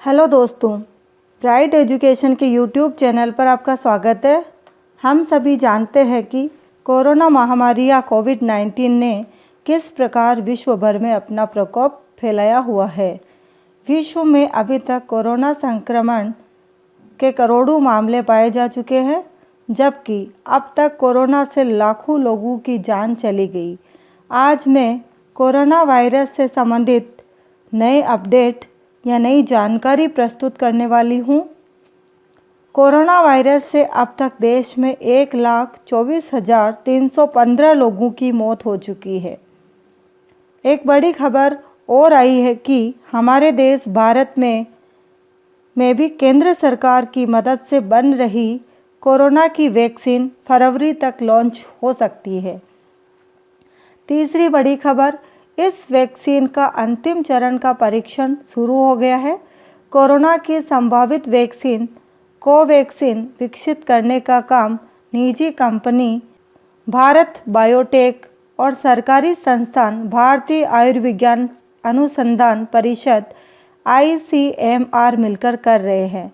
Hello दोस्तों, bright education के YouTube channel पर आपका स्वागत है। हम सभी जानते हैं कि कोरोना महामारी या कोविड-19 ने किस प्रकार विश्व भर में अपना प्रकोप फैलाया हुआ है। विश्व में अभी तक कोरोना संक्रमण के करोड़ों मामले पाए जा चुके हैं, जबकि अब तक कोरोना से लाखों लोगों की जान चली गई। आज मैं कोरोना वायरस से संबंधित नए अपडेट या नई जानकारी प्रस्तुत करने वाली हूँ। कोरोना वायरस से अब तक देश में 1,24,315 लोगों की मौत हो चुकी है। एक बड़ी खबर और आई है कि हमारे देश भारत में भी केंद्र सरकार की मदद से बन रही कोरोना की वैक्सीन फरवरी तक लॉन्च हो सकती है। तीसरी बड़ी खबर, इस वैक्सीन का अंतिम चरण का परीक्षण शुरू हो गया है। कोरोना की संभावित वैक्सीन कोवैक्सीन विकसित करने का काम निजी कंपनी भारत बायोटेक और सरकारी संस्थान भारतीय आयुर्विज्ञान अनुसंधान परिषद ICMR मिलकर कर रहे हैं।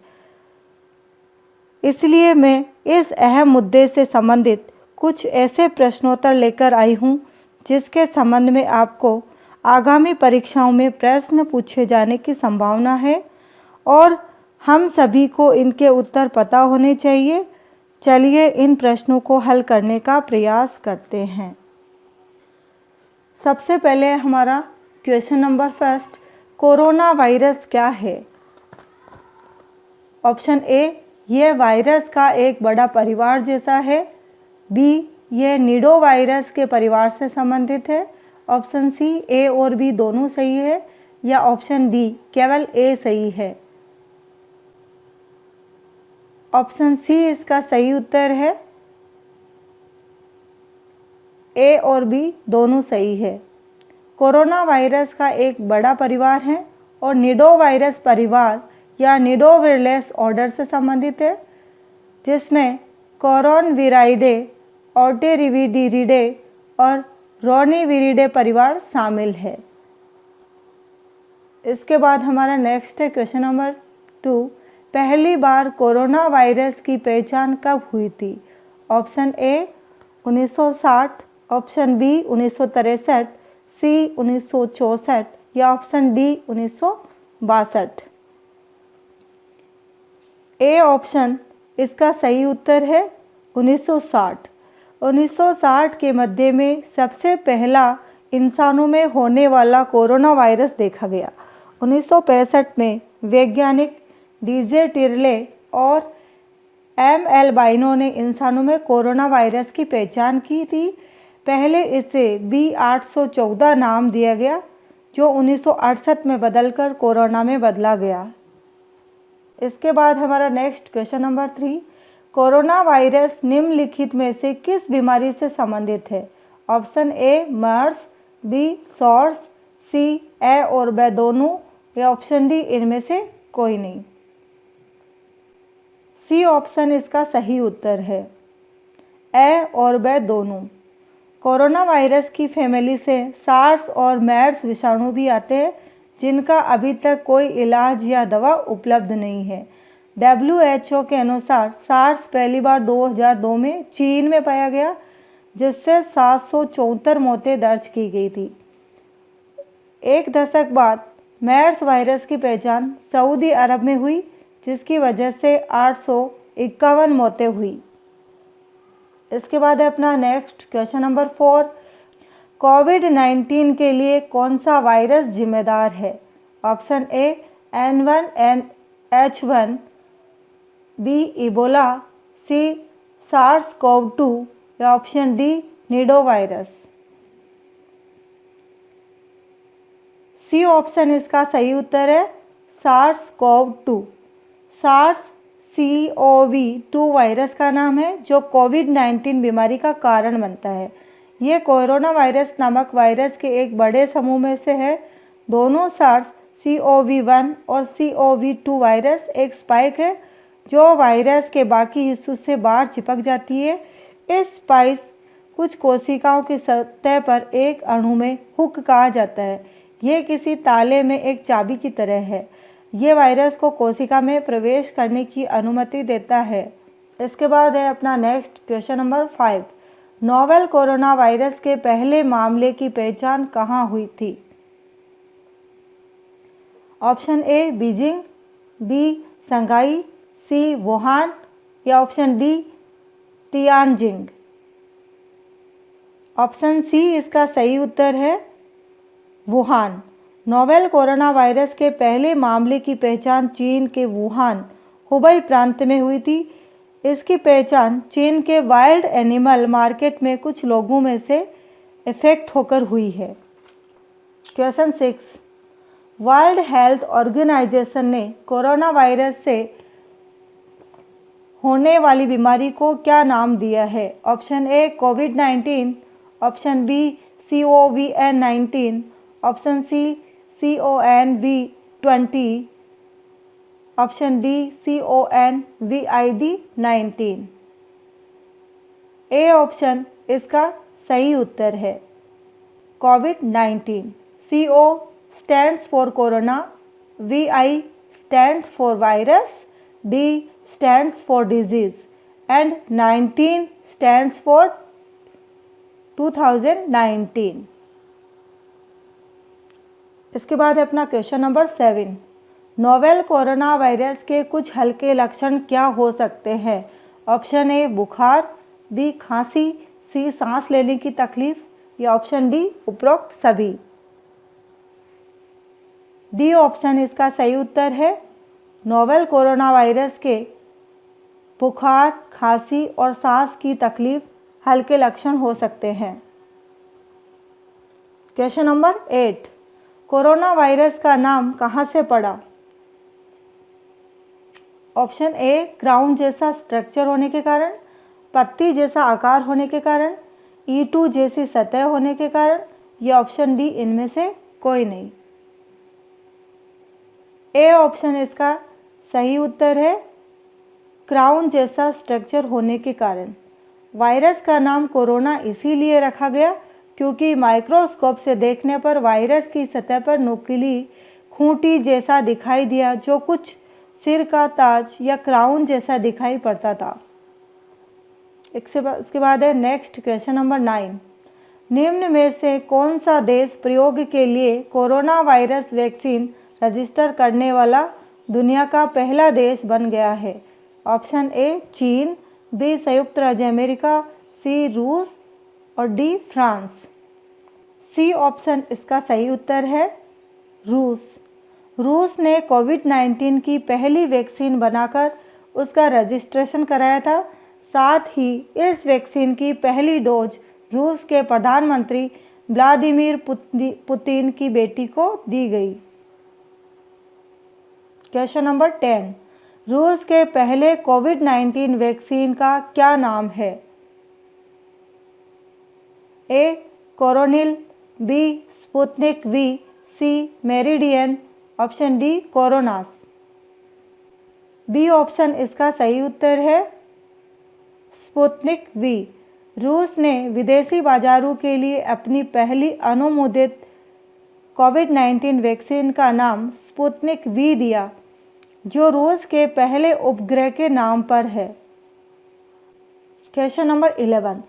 इसलिए मैं इस अहम मुद्दे से संबंधित कुछ ऐसे प्रश्नोत्तर लेकर आई हूँ जिसके संबंध में आपको आगामी परीक्षाओं में प्रश्न पूछे जाने की संभावना है और हम सभी को इनके उत्तर पता होने चाहिए। चलिए इन प्रश्नों को हल करने का प्रयास करते हैं। सबसे पहले हमारा question number first, corona virus क्या है? ऑप्शन ए, यह वायरस का एक बड़ा परिवार जैसा है। बी, यह निडो वायरस के परिवार से संबंधित है। ऑप्शन सी, ए और बी दोनों सही है, या ऑप्शन डी, केवल ए सही है। ऑप्शन सी इसका सही उत्तर है। ए और बी दोनों सही है। कोरोना वायरस का एक बड़ा परिवार है और निडो वायरस परिवार या निडोविरलेस ऑर्डर से संबंधित है, जिसमें कोरोनविराइडे, ओर्टेरिविडिरिडे और रोनीविरिडे परिवार शामिल है। इसके बाद हमारा नेक्स्ट है क्वेश्चन नंबर 2, पहली बार कोरोना वायरस की पहचान कब हुई थी? ऑप्शन ए 1960, ऑप्शन बी 1963, सी 1964 या ऑप्शन डी 1962। ए ऑप्शन इसका सही उत्तर है 1960। 1960 के मध्य में सबसे पहला इंसानों में होने वाला कोरोना वायरस देखा गया। 1965 में वैज्ञानिक डीजे टिर्ले और ML बाइनो ने इंसानों में कोरोना वायरस की पहचान की थी। पहले इसे B814 नाम दिया गया, जो 1968 में बदलकर कोरोना में बदला गया। इसके बाद हमारा next question number 3, corona virus निम्नलिखित में से किस बीमारी से संबंधित है? Option A MERS, B SARS, C A और बी दोनों, या ऑप्शन डी इनमें से कोई नहीं। सी ऑप्शन इसका सही उत्तर है, ए और बी दोनों। कोरोना वायरस की फैमिली से सार्स और मेर्स विषाणु भी आते हैं, जिनका अभी तक कोई इलाज या दवा उपलब्ध नहीं है। WHO के अनुसार सार्स पहली बार 2002 में चीन में पाया गया, जिससे 774 मौतें दर्ज की गई थी। एक दशक बाद मेर्स वायरस की पहचान सऊदी अरब में हुई, जिसकी वजह से 851 मौतें हुई। इसके बाद है अपना नेक्स्ट क्वेश्चन नंबर 4, कोविड-19 के लिए कौन सा वायरस जिम्मेदार है? Option A N1H1, B Ebola, C SARS-CoV-2 या option D nido virus. C option इसका सही उत्तर है, SARS-CoV-2। सार्स CoV-2 वायरस का नाम है, जो कोविड-19 बीमारी का कारण बनता है। यह कोरोना वायरस नामक वायरस के एक बड़े समूह में से है। दोनों सार्स CoV-1 और CoV-2 वायरस एक स्पाइक है, जो वायरस के बाकी हिस्सों से बाहर चिपक जाती है। इस स्पाइक कुछ कोशिकाओं की सतह पर एक अणु में हुक कहा जाता है। यह किसी ताले में एक चाबी की तरह है। ये वायरस को कोशिका में प्रवेश करने की अनुमति देता है। इसके बाद है अपना next question number 5। Novel corona virus के पहले मामले की पहचान कहाँ हुई थी? Option A Beijing, B Shanghai, C Wuhan या option D Tianjin. Option C इसका सही उत्तर है वुहान। नोवेल कोरोना वायरस के पहले मामले की पहचान चीन के वुहान हुबई प्रांत में हुई थी। इसकी पहचान चीन के वाइल्ड एनिमल मार्केट में कुछ लोगों में से इफेक्ट होकर हुई है। क्वेश्चन 6। वर्ल्ड हेल्थ ऑर्गेनाइजेशन ने कोरोना वायरस से होने वाली बीमारी को क्या नाम दिया है? ऑप्शन ए कोविड-19, option B COVID-19, option C CONV-20, option D COVID-19। A option इसका सही उत्तर है कोविड-19। CO stands for corona, VI stands for virus, D stands for disease and 19 stands for 2019। इसके बाद है अपना question number 7। Novel corona virus के कुछ हल्के लक्षण क्या हो सकते हैं? ऑप्शन ए बुखार, बी खांसी, सी सांस लेने की तकलीफ या ऑप्शन डी उपरोक्त सभी। डी ऑप्शन इसका सही उत्तर है। नोवेल कोरोना वायरस के बुखार, खांसी और सांस की तकलीफ हल्के लक्षण हो सकते हैं। Question number 8। कोरोना वायरस का नाम कहाँ से पड़ा? ऑप्शन ए क्राउन जैसा स्ट्रक्चर होने के कारण, पत्ती जैसा आकार होने के कारण, E2 जैसी सतह होने के कारण या ऑप्शन डी इनमें से कोई नहीं। ए ऑप्शन इसका सही उत्तर है क्राउन जैसा स्ट्रक्चर होने के कारण। वायरस का नाम कोरोना इसीलिए रखा गया क्योंकि माइक्रोस्कोप से देखने पर वायरस की सतह पर नुकीली खूंटी जैसा दिखाई दिया जो कुछ सिर का ताज या क्राउन जैसा दिखाई पड़ता था। इसके बाद है नेक्स्ट क्वेश्चन नंबर 9। निम्न में से कौन सा देश प्रयोग के लिए कोरोना वायरस वैक्सीन रजिस्टर करने वाला दुनिया का पहला देश बन गया है? ऑप्शन ए चीन, बी संयुक्त राज्य अमेरिका, सी रूस और डी फ्रांस। सी ऑप्शन इसका सही उत्तर है रूस। रूस ने कोविड-19 की पहली वैक्सीन बनाकर उसका रजिस्ट्रेशन कराया था। साथ ही इस वैक्सीन की पहली डोज रूस के प्रधानमंत्री व्लादिमीर पुतिन की बेटी को दी गई। Question number 10। रूस के पहले कोविड-19 वैक्सीन का क्या नाम है? A Coronil, B Sputnik V, C Meridian, option D Coronas. B option इसका सही उत्तर है स्पुतनिक वी। रूस ने विदेशी बाजारों के लिए अपनी पहली अनुमोदित कोविड-19 वैक्सीन का नाम स्पुतनिक वी दिया जो रूस के पहले उपग्रह के नाम पर है। Question number 11।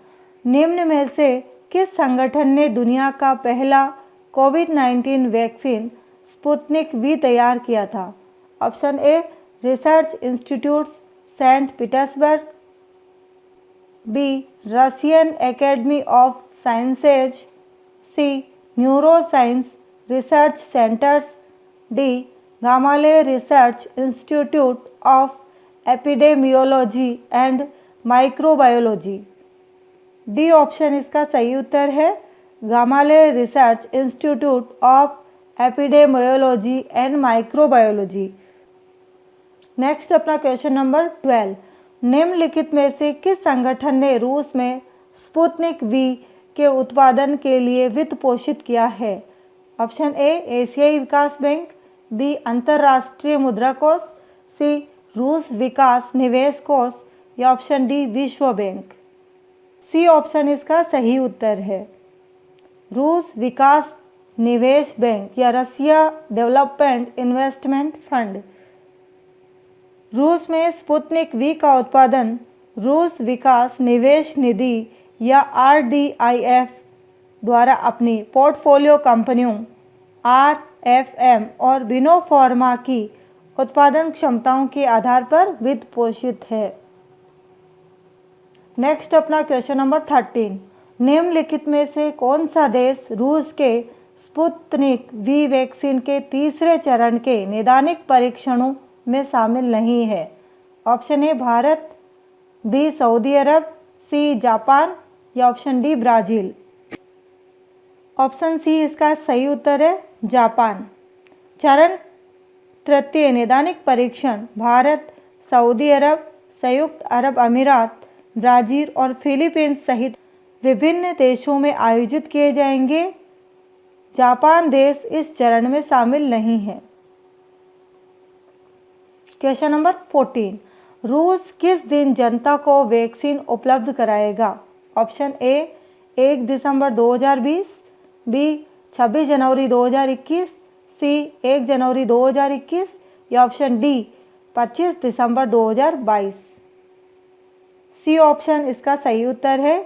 निम्न में से किस संगठन ने दुनिया का पहला कोविड-19 वैक्सीन स्पुतनिक वी तैयार किया था? Option A research institutes Saint Petersburg, B Russian Academy of Sciences, C neuroscience research centres, D Gamaleya research institute of epidemiology and microbiology. D option इसका सही उत्तर है Gamaleya research institute of epidemiology and microbiology. Next अपना question number 12। निम्नलिखित में से किस संगठन ने रूस में स्पुतनिक वी के उत्पादन के लिए वित्त पोषित किया है? ऑप्शन ए एशियाई विकास बैंक, बी अंतर्राष्ट्रीय मुद्रा कोष, सी रूस विकास निवेश कोष या ऑप्शन डी विश्व बैंक। सी ऑप्शन इसका सही उत्तर है रूस विकास निवेश बैंक या रसिया डेवलपमेंट इन्वेस्टमेंट फंड। रूस में स्पुतनिक वी का उत्पादन रूस विकास निवेश निधि या RDIF द्वारा अपनी पोर्टफोलियो कंपनियों RFM और बिनोफार्मा की उत्पादन क्षमताओं के आधार पर वित्त पोषित है। नेक्स्ट अपना क्वेश्चन नंबर 13, निम्नलिखित में से कौन सा देश रूस के स्पुतनिक वी वैक्सीन के तीसरे चरण के नैदानिक परीक्षणों में शामिल नहीं है? Option A Bharat, B Saudi Arab, C Japan या option D Brazil. Option C इसका सही उत्तर है जापान। चरण तृतीय नैदानिक परीक्षण भारत, सऊदी अरब, संयुक्त अरब अमीरात, ब्राज़ील और फिलीपींस सहित विभिन्न देशों में आयोजित किए जाएंगे। जापान देश इस चरण में शामिल नहीं है। क्वेश्चन नंबर 14, रूस किस दिन जनता को वैक्सीन उपलब्ध कराएगा? ऑप्शन ए 1 दिसंबर 2020, बी 26 जनवरी 2021, सी 1 जनवरी 2021 या ऑप्शन डी 25 दिसंबर 2022। सी ऑप्शन इसका सही उत्तर है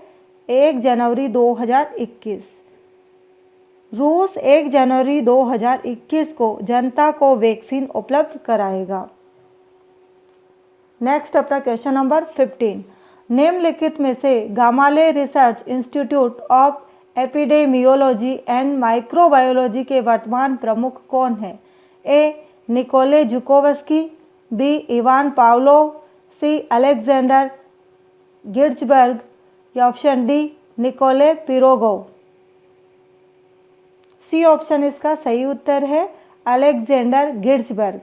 1 जनवरी 2021। रूस 1 जनवरी 2021 को जनता को वैक्सीन उपलब्ध कराएगा। नेक्स्ट अपना क्वेश्चन नंबर 15, निम्नलिखित में से Gamaleya research institute of epidemiology and microbiology के वर्तमान प्रमुख कौन है? A Nikolay Zhukovsky, B Ivan Pavlov, C Alexander Gintsburg या option D Nikolay Pirogov. C option इसका सही उत्तर है अलेक्जेंडर गिर्चबर्ग।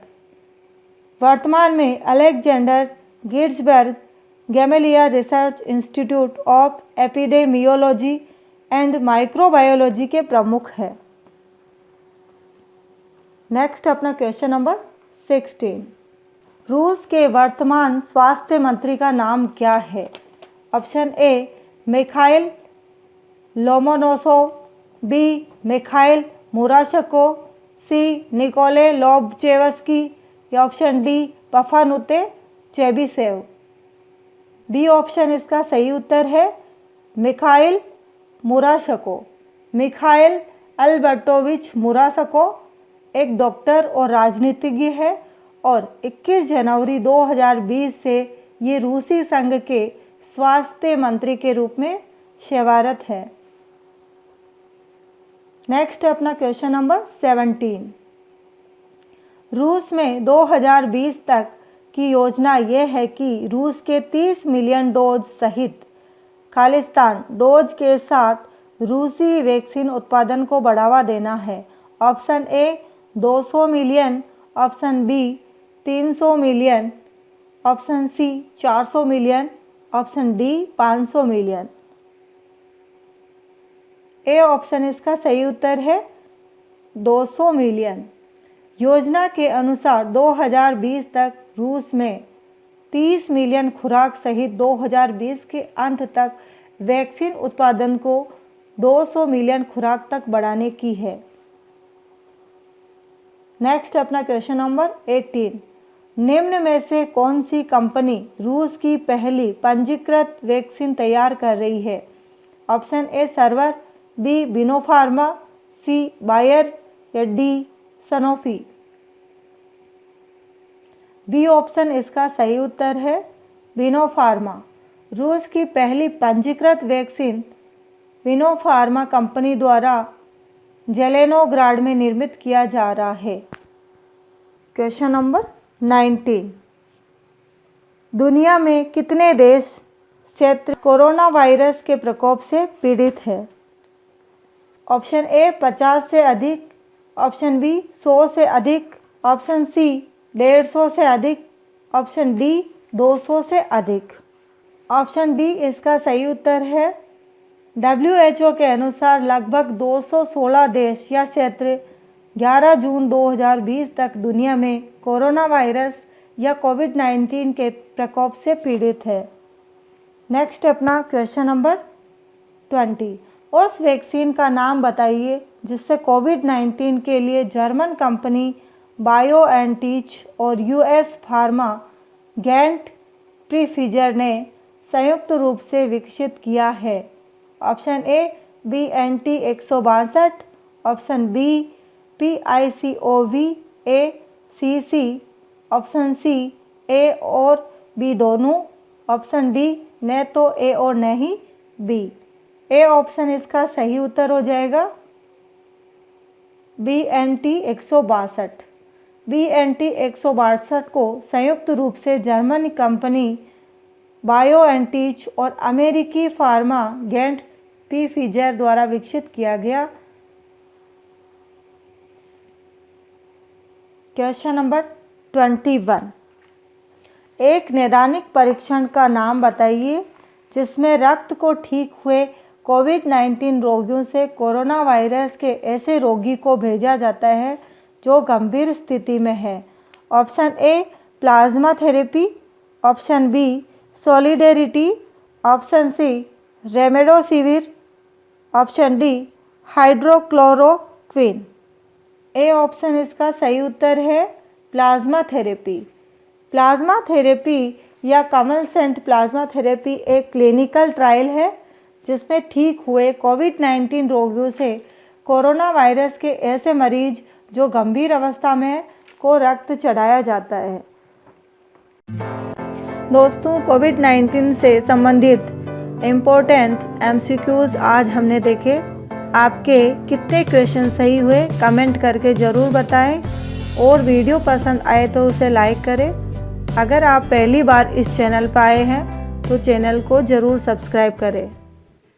वर्तमान में Alexander Gintsburg Gamaleya research institute of epidemiology and microbiology के प्रमुख है। नेक्स्ट अपना क्वेश्चन नंबर 16, रूस के वर्तमान स्वास्थ्य मंत्री का नाम क्या है? Option A Mikhail Lomonosov, B Mikhail Murashko, C Nikolai Lobachevsky या option D Pafnuty Chebyshev. B option इसका सही उत्तर है मिखाइल मुराशको। मिखाइल अल्बर्टोविच मुराशको एक डॉक्टर और राजनीतिज्ञ है और 21 जनवरी 2020 से ये रूसी संघ के स्वास्थ्य मंत्री के रूप में सेवारत है। नेक्स्ट अपना क्वेश्चन नंबर 17, रूस में 2020 तक की योजना ये है कि रूस के 30 मिलियन डोज सहित खालिस्तान डोज के साथ रूसी वैक्सीन उत्पादन को बढ़ावा देना है। Option A 200 million, option B 300 million, option C 400 million, option D 500 million. A option इसका सही उत्तर है 200 मिलियन। योजना के अनुसार 2020 तक रूस में 30 मिलियन खुराक सहित 2020 के अंत तक वैक्सीन उत्पादन को 200 मिलियन खुराक तक बढ़ाने की है। नेक्स्ट अपना क्वेश्चन नंबर 18, निम्न में से कौन सी कंपनी रूस की पहली पंजीकृत वैक्सीन तैयार कर रही है? Option A Servier, B Binnopharm, C Bayer या डी सनोफी। बी ऑप्शन इसका सही उत्तर है बिनोफार्मा। रूस की पहली पंजीकृत वैक्सीन बिनोफार्मा कंपनी द्वारा जेलेनोग्राड में निर्मित किया जा रहा है। क्वेश्चन नंबर 19, दुनिया में कितने देश क्षेत्र कोरोना वायरस के प्रकोप से पीड़ित है? ऑप्शन ए 50 से अधिक, ऑप्शन बी 100 से अधिक, ऑप्शन सी 150 से अधिक, ऑप्शन डी 200 से अधिक। ऑप्शन डी इसका सही उत्तर है। WHO के अनुसार लगभग 216 देश या क्षेत्र 11 जून 2020 तक दुनिया में कोरोना वायरस या कोविड-19 के प्रकोप से पीड़ित है। नेक्स्ट अपना क्वेश्चन नंबर 20, उस वैक्सीन का नाम बताइए जिससे कोविड-19 के लिए जर्मन कंपनी बायोएनटेक और यूएस फार्मा गेंट प्रीफिजर ने संयुक्त रूप से विकसित किया है। Option A BNT162, option B PICOV-ACC, option C A और बी दोनों, ऑप्शन डी न तो ए और न ही बी। ए ऑप्शन इसका सही उत्तर हो जाएगा। BNT162 BNT162 को संयुक्त रूप से जर्मन कंपनी बायोएनटेक और अमेरिकी फार्मा गेंट प्रीफिजर द्वारा विकसित किया गया। क्वेश्चन नंबर 21, एक नैदानिक परीक्षण का नाम बताइए जिसमें रक्त को ठीक हुए कोविड-19 रोगियों से कोरोना वायरस के ऐसे रोगी को भेजा जाता है जो गंभीर स्थिति में है। Option A plasma therapy, option B solidarity, option C remdesivir, option D hydroxychloroquine. A option इसका सही उत्तर है प्लाज्मा थेरेपी। प्लाज्मा थेरेपी या कन्वलसेंट प्लाज्मा थेरेपी एक क्लिनिकल ट्रायल है जिसमें ठीक हुए कोविड-19 रोगियों से कोरोना वायरस के ऐसे मरीज जो गंभीर अवस्था में है को रक्त चढ़ाया जाता है। दोस्तों, कोविड-19 से संबंधित इम्पोर्टेंट MCQs आज हमने देखे। आपके कितने क्वेश्चन सही हुए कमेंट करके ज़रूर बताएं और वीडियो पसंद आए तो उसे लाइक करें। अगर आप पहली बार इस चैनल पर आए हैं तो चैनल को ज़रूर सब्सक्राइब करें।